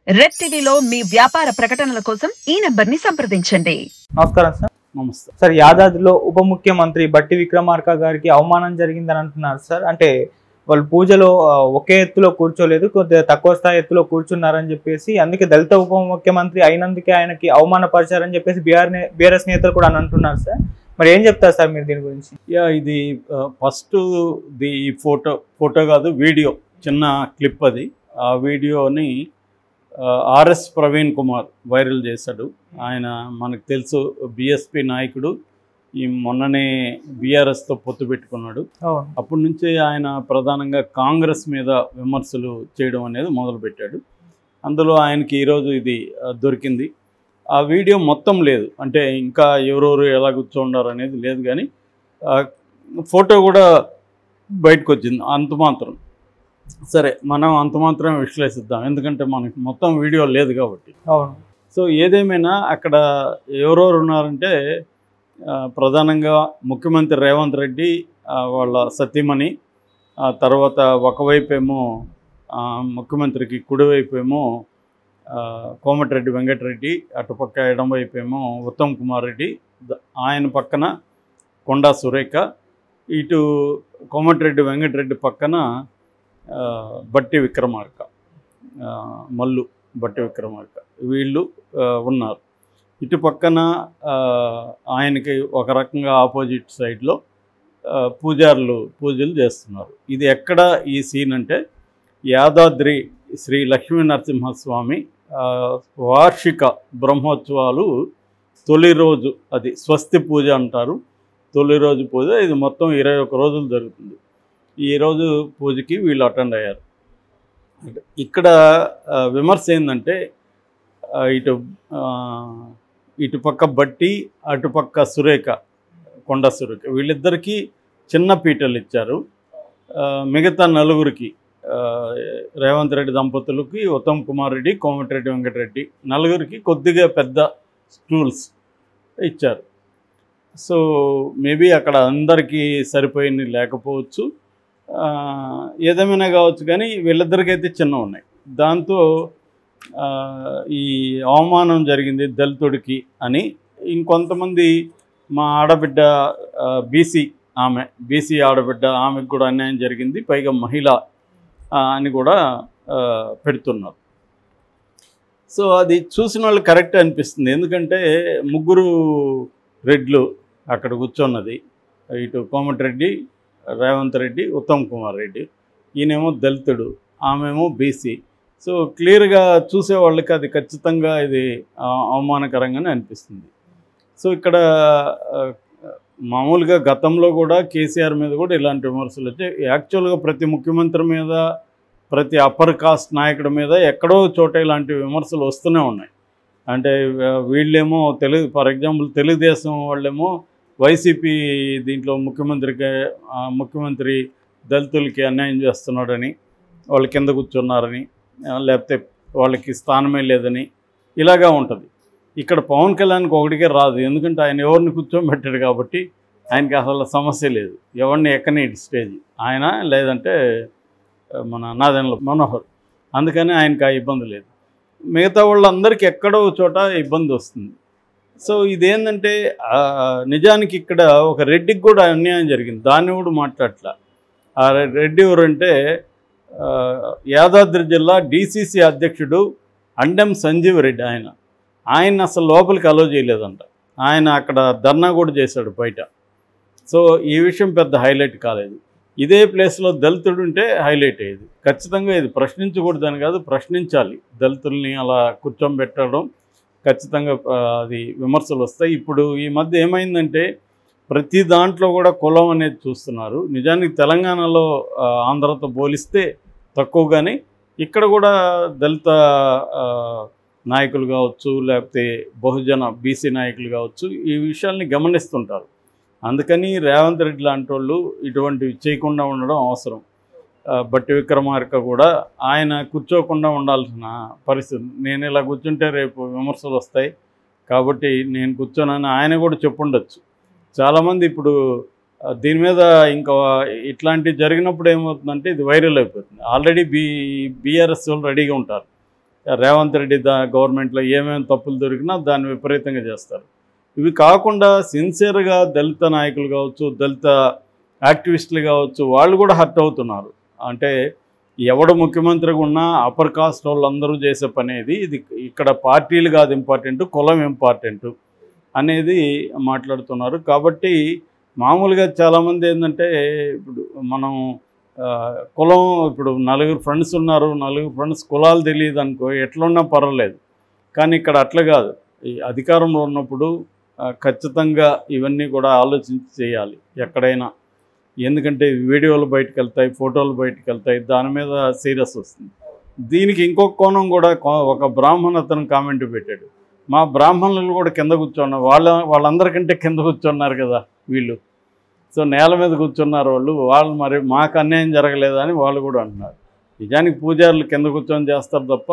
Red టీవీలో మీ వ్యాపార ప్రకటనల కోసం ఈ నంబర్ని సంప్రదించండి. నమస్కారం సార్. నమస్తే సార్, యాదాద్రిలో ఉప ముఖ్యమంత్రి బట్టి విక్రమార్క గారికి అవమానం జరిగిందని అంటున్నారు సార్. అంటే వాళ్ళు పూజలో ఒకే ఎత్తులో కూర్చోలేదు, కొద్దిగా తక్కువ స్థాయి ఎత్తులో కూర్చున్నారని చెప్పేసి, అందుకే దళిత ఉప ముఖ్యమంత్రి అయినందుకే ఆయనకి అవమానపరిచారని చెప్పేసి బీఆర్ఎస్ నేతలు కూడా అని అంటున్నారు సార్. మరి ఏం చెప్తారు సార్ మీరు దీని గురించి? ఇది ఫస్ట్ ఈ ఫోటో కాదు, వీడియో, చిన్న క్లిప్ అది. ఆ వీడియోని ఆర్ఎస్ ప్రవీణ్ కుమార్ వైరల్ చేశాడు. ఆయన మనకు తెలుసు, బీఎస్పీ నాయకుడు. ఈ మొన్ననే బీఆర్ఎస్తో పొత్తు పెట్టుకున్నాడు. అప్పటి నుంచి ఆయన ప్రధానంగా కాంగ్రెస్ మీద విమర్శలు చేయడం అనేది మొదలుపెట్టాడు. అందులో ఆయనకి ఈరోజు ఇది దొరికింది. ఆ వీడియో మొత్తం లేదు, అంటే ఇంకా ఎవరెవరు ఎలా కూర్చోండారు అనేది లేదు, కానీ ఫోటో కూడా బయటకు వచ్చింది అంత మాత్రం. సరే, మనం అంత మాత్రమే విశ్లేషిద్దాం, ఎందుకంటే మనకి మొత్తం వీడియో లేదు కాబట్టి. సో ఏదేమైనా అక్కడ ఎవరెవరు ఉన్నారంటే, ప్రధానంగా ముఖ్యమంత్రి రేవంత్ రెడ్డి, వాళ్ళ సతీమణి, తర్వాత ఒకవైపు ఏమో ముఖ్యమంత్రికి కుడివైపు ఏమో కోమటిరెడ్డి వెంకటరెడ్డి, అటుపక్క ఎడమవైపు ఏమో ఉత్తమ్ కుమార్ రెడ్డి, ఆయన పక్కన కొండా సురేఖ, ఇటు కోమటిరెడ్డి వెంకటరెడ్డి పక్కన బట్టి విక్రమార్క, మల్లు బట్టి విక్రమార్క, వీళ్ళు ఉన్నారు. ఇటు పక్కన ఆయనకి ఒక రకంగా ఆపోజిట్ సైడ్లో పూజలు చేస్తున్నారు. ఇది ఎక్కడ ఈ సీన్ అంటే, యాదాద్రి శ్రీ లక్ష్మీ నరసింహస్వామి వార్షిక బ్రహ్మోత్సవాలు తొలి రోజు, అది స్వస్తి పూజ అంటారు, తొలి రోజు పూజ. ఇది మొత్తం 21 రోజులు జరుగుతుంది. ఈరోజు పూజకి వీళ్ళు అటెండ్ అయ్యారు. ఇక్కడ విమర్శ ఏంటంటే, ఇటుపక్క బట్టి, అటుపక్క సురేఖ, కొండ సురేఖ, వీళ్ళిద్దరికీ చిన్న పీటలు ఇచ్చారు. మిగతా నలుగురికి, రేవంత్ రెడ్డి దంపతులకి, ఉత్తమ్ కుమార్ రెడ్డి, కోమటిరెడ్డి వెంకటరెడ్డి, నలుగురికి కొద్దిగా పెద్ద స్టూల్స్ ఇచ్చారు. సో మేబీ అక్కడ అందరికీ సరిపోయింది లేకపోవచ్చు, ఏదేమైనా కావచ్చు, కానీ వీళ్ళిద్దరికైతే చిన్న ఉన్నాయి. దాంతో ఈ అవమానం జరిగింది దళితుడికి అని ఇంకొంతమంది, మా ఆడబిడ్డ బీసీ ఆడబిడ్డ, ఆమెకు కూడా అన్యాయం జరిగింది, పైగా మహిళ అని కూడా పెడుతున్నారు. సో అది చూసిన వాళ్ళు కరెక్ట్ అనిపిస్తుంది, ఎందుకంటే ముగ్గురు రెడ్లు అక్కడ కూర్చున్నది. ఇటు కోమటిరెడ్డి, రేవంత్ రెడ్డి, ఉత్తమ్ కుమార్ రెడ్డి, ఈయనేమో దళితుడు, ఆమెమో బీసీ. సో క్లియర్గా చూసేవాళ్ళకి అది ఖచ్చితంగా ఇది అవమానకరంగానే అనిపిస్తుంది. సో ఇక్కడ మామూలుగా గతంలో కూడా కేసీఆర్ మీద కూడా ఇలాంటి విమర్శలు వచ్చాయి. యాక్చువల్గా ప్రతి ముఖ్యమంత్రి మీద, ప్రతి అప్పర్ కాస్ట్ నాయకుడి మీద ఎక్కడో చోట ఇలాంటి విమర్శలు వస్తూనే ఉన్నాయి. అంటే వీళ్ళేమో ఫర్ ఎగ్జాంపుల్ తెలుగుదేశం వాళ్ళేమో వైసీపీ దీంట్లో ముఖ్యమంత్రి దళితులకి అన్యాయం చేస్తున్నాడని, వాళ్ళ కింద కూర్చున్నారని, లేకపోతే వాళ్ళకి స్థానమే లేదని ఇలాగా ఉంటుంది. ఇక్కడ పవన్ కళ్యాణ్కి ఒకటికే రాదు, ఎందుకంటే ఆయన ఎవరిని కూర్చోబెట్టాడు కాబట్టి ఆయనకి అసలు సమస్య లేదు, ఎవరిని ఎక్కని స్టేజ్ ఆయన, లేదంటే మన నాదెండ్ల మనోహర్, అందుకని ఆయనకి ఆ ఇబ్బంది లేదు. మిగతా వాళ్ళందరికీ ఎక్కడో చోట ఇబ్బంది వస్తుంది. సో ఇదేంటంటే, నిజానికి ఇక్కడ ఒక రెడ్డికి కూడా అన్యాయం జరిగింది, దాన్ని కూడా మాట్లాడట్లా. ఆ రెడ్డి ఎవరంటే, యాదాద్రి జిల్లా డీసీసీ అధ్యక్షుడు అండెం సంజీవ్ రెడ్డి. ఆయన అసలు లోపలికి అలో చేయలేదంట, ఆయన అక్కడ ధర్నా కూడా చేశాడు బయట. సో ఈ విషయం పెద్ద హైలైట్ కాలేదు. ఇదే ప్లేస్లో దళితుడు ఉంటే హైలైట్ అయ్యేది. ఖచ్చితంగా ఇది ప్రశ్నించకూడదని కాదు, ప్రశ్నించాలి. దళితుల్ని అలా కూర్చోబెట్టడం ఖచ్చితంగా అది విమర్శలు వస్తాయి. ఇప్పుడు ఈ మధ్య ఏమైందంటే, ప్రతి దాంట్లో కూడా కులం అనేది చూస్తున్నారు. నిజానికి తెలంగాణలో ఆంధ్రతో పోలిస్తే తక్కువ, కానీ ఇక్కడ కూడా దళిత నాయకులు కావచ్చు, లేకపోతే బహుజన బీసీ నాయకులు కావచ్చు, ఈ విషయాల్ని గమనిస్తుంటారు. అందుకని రేవంత్ రెడ్డి లాంటి వాళ్ళు ఇటువంటివి చేయకుండా ఉండడం అవసరం. బట్టి విక్రమార్క కూడా ఆయన కూర్చోకుండా ఉండాల్సిన పరిస్థితి. నేను ఇలా కూర్చుంటే రేపు విమర్శలు వస్తాయి కాబట్టి నేను కూర్చోనని ఆయన కూడా చెప్పుండొచ్చు. చాలామంది ఇప్పుడు దీని మీద ఇంకా ఇట్లాంటివి జరిగినప్పుడు ఏమవుతుందంటే ఇది వైరల్ అయిపోతుంది. ఆల్రెడీ బీఆర్ఎస్ వాళ్ళు రెడీగా ఉంటారు, రేవంత్ రెడ్డి గవర్నమెంట్లో ఏమేమి తప్పులు దొరికినా దాన్ని విపరీతంగా చేస్తారు. ఇవి కాకుండా సిన్సియర్గా దళిత నాయకులు కావచ్చు, దళిత యాక్టివిస్టులు కావచ్చు, వాళ్ళు కూడా హర్ట్ అవుతున్నారు. అంటే ఎవడు ముఖ్యమంత్రిగా ఉన్నా అప్పర్ కాస్ట్ వాళ్ళందరూ చేసే పని ఇది ఇక్కడ పార్టీలు కాదు ఇంపార్టెంట్, కులం ఇంపార్టెంట్ అనేది మాట్లాడుతున్నారు. కాబట్టి మామూలుగా చాలామంది ఏంటంటే ఇప్పుడు మనం కులం, ఇప్పుడు 4 ఫ్రెండ్స్ ఉన్నారు, 4 ఫ్రెండ్స్ కులాలు తెలియదు అనుకో, ఎట్లున్నా పర్వాలేదు. కానీ ఇక్కడ అట్లా కాదు. ఈ అధికారంలో ఉన్నప్పుడు ఖచ్చితంగా ఇవన్నీ కూడా ఆలోచించి చేయాలి ఎక్కడైనా. ఎందుకంటే వీడియోలు బయటకు వెళ్తాయి, ఫోటోలు బయటకు వెళ్తాయి, దాని మీద సీరియస్ వస్తుంది. దీనికి ఇంకొక కోణం కూడా, ఒక బ్రాహ్మణ అతను కామెంట్ పెట్టాడు, మా బ్రాహ్మణులు కూడా కింద కూర్చున్నారు, వాళ్ళందరికంటే కింద కూర్చున్నారు కదా వీళ్ళు, సో నేల మీద కూర్చున్నారు వాళ్ళు మరి మాకు అన్యాయం జరగలేదని వాళ్ళు కూడా అంటున్నారు. నిజానికి పూజారులు కింద కూర్చొని చేస్తారు తప్ప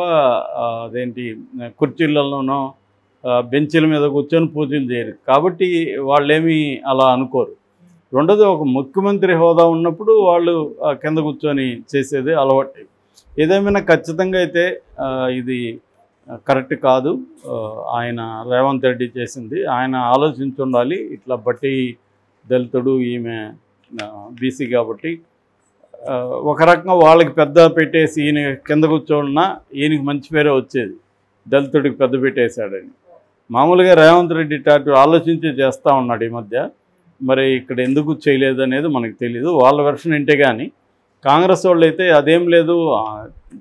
అదేంటి కుర్చీలలోనో బెంచీల మీద కూర్చొని పూజలు చేయరు. కాబట్టి వాళ్ళేమీ అలా అనుకోరు. రెండోది, ఒక ముఖ్యమంత్రి హోదా ఉన్నప్పుడు వాళ్ళు కింద కూర్చొని చేసేది అలవాటు. ఏదేమైనా ఖచ్చితంగా అయితే ఇది కరెక్ట్ కాదు. ఆయన రేవంత్ రెడ్డి చేసింది, ఆయన ఆలోచించి ఉండాలి. ఇట్లా బట్టి దళితుడు, ఈమె బీసీ కాబట్టి ఒక రకంగా వాళ్ళకి పెద్ద పెట్టేసి ఈయన కింద కూర్చోన్నా ఈయనకి మంచి పేరే వచ్చేది, దళితుడికి పెద్ద పెట్టేశాడని. మామూలుగా రేవంత్ రెడ్డి టాటు ఆలోచించి చేస్తూ ఉన్నాడు ఈ మధ్య. మరి ఇక్కడ ఎందుకు చేయలేదు అనేది మనకు తెలీదు. వాళ్ళ వెర్షన్ ఇంటే కానీ కాంగ్రెస్ వాళ్ళు అయితే అదేం లేదు,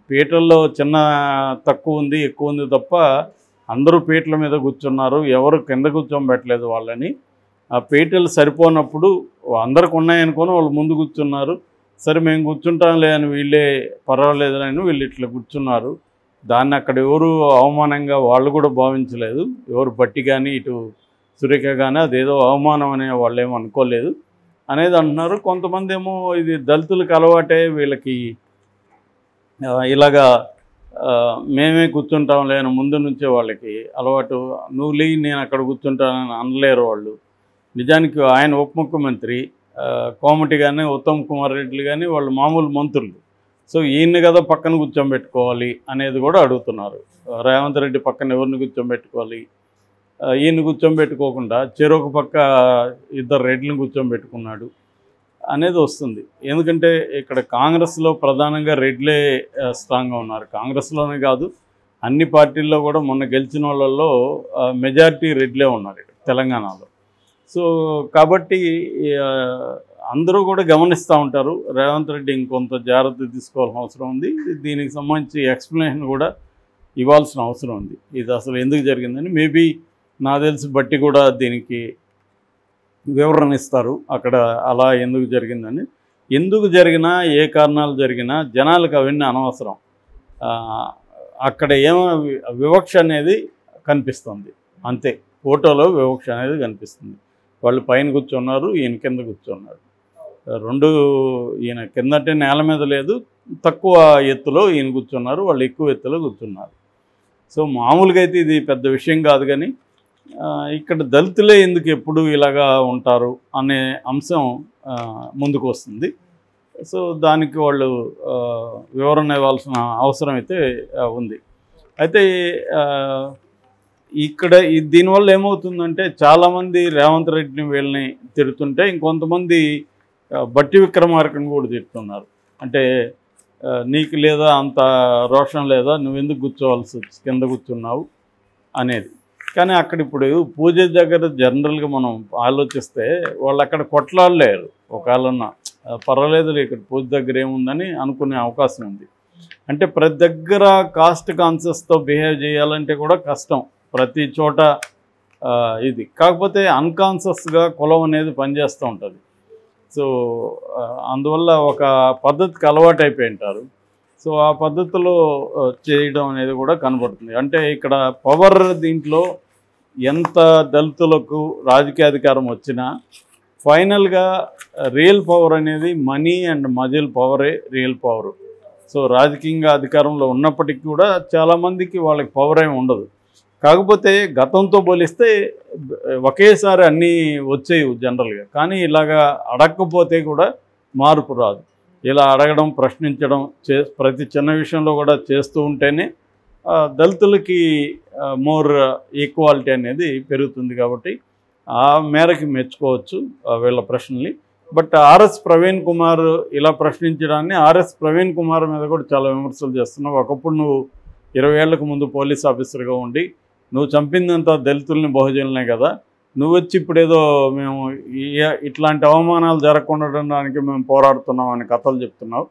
పీటల్లో చిన్న తక్కువ ఉంది ఎక్కువ ఉంది తప్ప అందరూ పీటల మీద కూర్చున్నారు, ఎవరు కింద కూర్చోబెట్టలేదు వాళ్ళని. ఆ పీటలు సరిపోనప్పుడు అందరికి ఉన్నాయనుకొని వాళ్ళు ముందు కూర్చున్నారు. సరే మేము కూర్చుంటాంలే అని వీళ్ళే పర్వాలేదు అని వీళ్ళు ఇట్లా కూర్చున్నారు. దాన్ని అక్కడ ఎవరు అవమానంగా వాళ్ళు కూడా భావించలేదు, ఎవరు బట్టి కానీ ఇటు సురేఖ కానీ అదేదో అవమానం అనే వాళ్ళు ఏమో అనుకోలేదు అనేది అంటున్నారు. కొంతమంది ఏమో ఇది దళితులకు అలవాటే, వీళ్ళకి ఇలాగా మేమే కూర్చుంటాంలే అని ముందు నుంచే వాళ్ళకి అలవాటు, నువ్వు లే నేను అక్కడ కూర్చుంటానని అనలేరు వాళ్ళు. నిజానికి ఆయన ఉప ముఖ్యమంత్రి కోమటి కానీ ఉత్తమ్ కుమార్ రెడ్డి కానీ వాళ్ళు మామూలు మంత్రులు. సో ఈయన్ని కదా పక్కన కూర్చోబెట్టుకోవాలి అనేది కూడా అడుగుతున్నారు. రేవంత్ రెడ్డి పక్కన ఎవరిని కూర్చోబెట్టుకోవాలి, ఈయన్ని కూర్చోబెట్టుకోకుండా చెరొక పక్క 2 రెడ్లను కూర్చోబెట్టుకున్నాడు అనేది వస్తుంది. ఎందుకంటే ఇక్కడ కాంగ్రెస్లో ప్రధానంగా రెడ్లే స్ట్రాంగ్గా ఉన్నారు. కాంగ్రెస్లోనే కాదు అన్ని పార్టీల్లో కూడా మొన్న గెలిచిన వాళ్ళల్లో మెజారిటీ రెడ్లే ఉన్నారు ఇక్కడ తెలంగాణలో. సో కాబట్టి అందరూ కూడా గమనిస్తూ ఉంటారు. రేవంత్ రెడ్డి ఇంకొంత జాగ్రత్త తీసుకోవాల్సిన అవసరం ఉంది. దీనికి సంబంధించి ఎక్స్ప్లెనేషన్ కూడా ఇవ్వాల్సిన అవసరం ఉంది. ఇది అసలు ఎందుకు జరిగిందని మేబీ నాకు తెలిసి బట్టి కూడా దీనికి వివరణ ఇస్తారు అక్కడ అలా ఎందుకు జరిగిందని. ఎందుకు జరిగినా ఏ కారణాలు జరిగినా జనాలకు అవన్నీ అనవసరం. అక్కడ ఏమో వివక్ష అనేది కనిపిస్తుంది అంతే, ఫోటోలో వివక్ష అనేది కనిపిస్తుంది. వాళ్ళు పైన కూర్చున్నారు, ఈయన కింద కూర్చున్నారు. ఈయన కిందంటే నేల మీద లేదు, తక్కువ ఎత్తులో ఈయన కూర్చున్నారు, వాళ్ళు ఎక్కువ ఎత్తులో కూర్చున్నారు. సో మామూలుగా అయితే ఇది పెద్ద విషయం కాదు, కానీ ఇక్కడ దళితులే ఎందుకు ఎప్పుడు ఇలాగా ఉంటారు అనే అంశం ముందుకు వస్తుంది. సో దానికి వాళ్ళు వివరణ ఇవ్వాల్సిన అవసరం అయితే ఉంది. అయితే ఇక్కడ దీనివల్ల ఏమవుతుందంటే చాలామంది రేవంత్ రెడ్డిని వీళ్ళని తిడుతుంటే ఇంకొంతమంది బట్టి విక్రమార్కని కూడా తిడుతున్నారు. అంటే నీకు లేదా అంత రోషం లేదా, నువ్వెందుకు కూర్చోవాల్సి కింద కూర్చున్నావు అనేది. కానీ అక్కడ ఇప్పుడు పూజ దగ్గర జనరల్గా మనం ఆలోచిస్తే వాళ్ళు అక్కడ కొట్లాడలేరు. ఒకవేళన్నా పర్వాలేదు ఇక్కడ పూజ దగ్గర ఏముందని అనుకునే అవకాశం ఉంది. అంటే ప్రతి దగ్గర కాస్ట్ కాన్షియస్తో బిహేవ్ చేయాలంటే కూడా కష్టం ప్రతి చోట ఇది. కాకపోతే అన్కాన్షియస్గా కులం అనేది పనిచేస్తూ ఉంటుంది. సో అందువల్ల ఒక పద్ధతికి అలవాటు అయిపోయి ఉంటారు. సో ఆ పద్ధతిలో చేయడం అనేది కూడా కనబడుతుంది. అంటే ఇక్కడ పవర్ దీంట్లో ఎంత దళితులకు రాజకీయ అధికారం వచ్చినా ఫైనల్గా రియల్ పవర్ అనేది మనీ అండ్ మజిల్ పవరే రియల్ పవరు. సో రాజకీయంగా అధికారంలో ఉన్నప్పటికీ కూడా చాలామందికి వాళ్ళకి పవర్ ఏమి ఉండదు. కాకపోతే గతంతో పోలిస్తే ఒకేసారి అన్నీ వచ్చేవి జనరల్గా. కానీ ఇలాగా అడగకపోతే కూడా మార్పు రాదు. ఇలా అడగడం, ప్రశ్నించడం ప్రతి చిన్న విషయంలో కూడా చేస్తూ ఉంటేనే దళితులకి మోర్ ఈక్వాలిటీ అనేది పెరుగుతుంది కాబట్టి ఆ మేరకు మెచ్చుకోవచ్చు వీళ్ళ ప్రశ్నల్ని. బట్ ఆర్ఎస్ ప్రవీణ్ కుమార్ ఇలా ప్రశ్నించడాన్ని ఆర్ఎస్ ప్రవీణ్ కుమార్ మీద కూడా చాలా విమర్శలు చేస్తున్నావు. ఒకప్పుడు నువ్వు 20 ఏళ్లకు ముందు పోలీస్ ఆఫీసర్గా ఉండి నువ్వు చంపిందంతా దళితుల్ని బహుజనులనే కదా, నువ్వు వచ్చి ఇప్పుడేదో మేము ఇట్లాంటి అవమానాలు జరగకుండడానికి మేము పోరాడుతున్నాం అని కథలు చెప్తున్నావు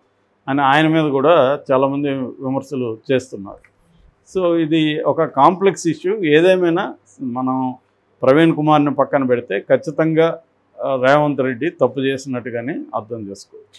అని ఆయన మీద కూడా చాలామంది విమర్శలు చేస్తున్నారు. సో ఇది ఒక కాంప్లెక్స్ ఇష్యూ. ఏదేమైనా మనం ప్రవీణ్ కుమార్ని పక్కన పెడితే ఖచ్చితంగా రేవంత్ రెడ్డి తప్పు చేసినట్టుగానే అర్థం చేసుకోవచ్చు.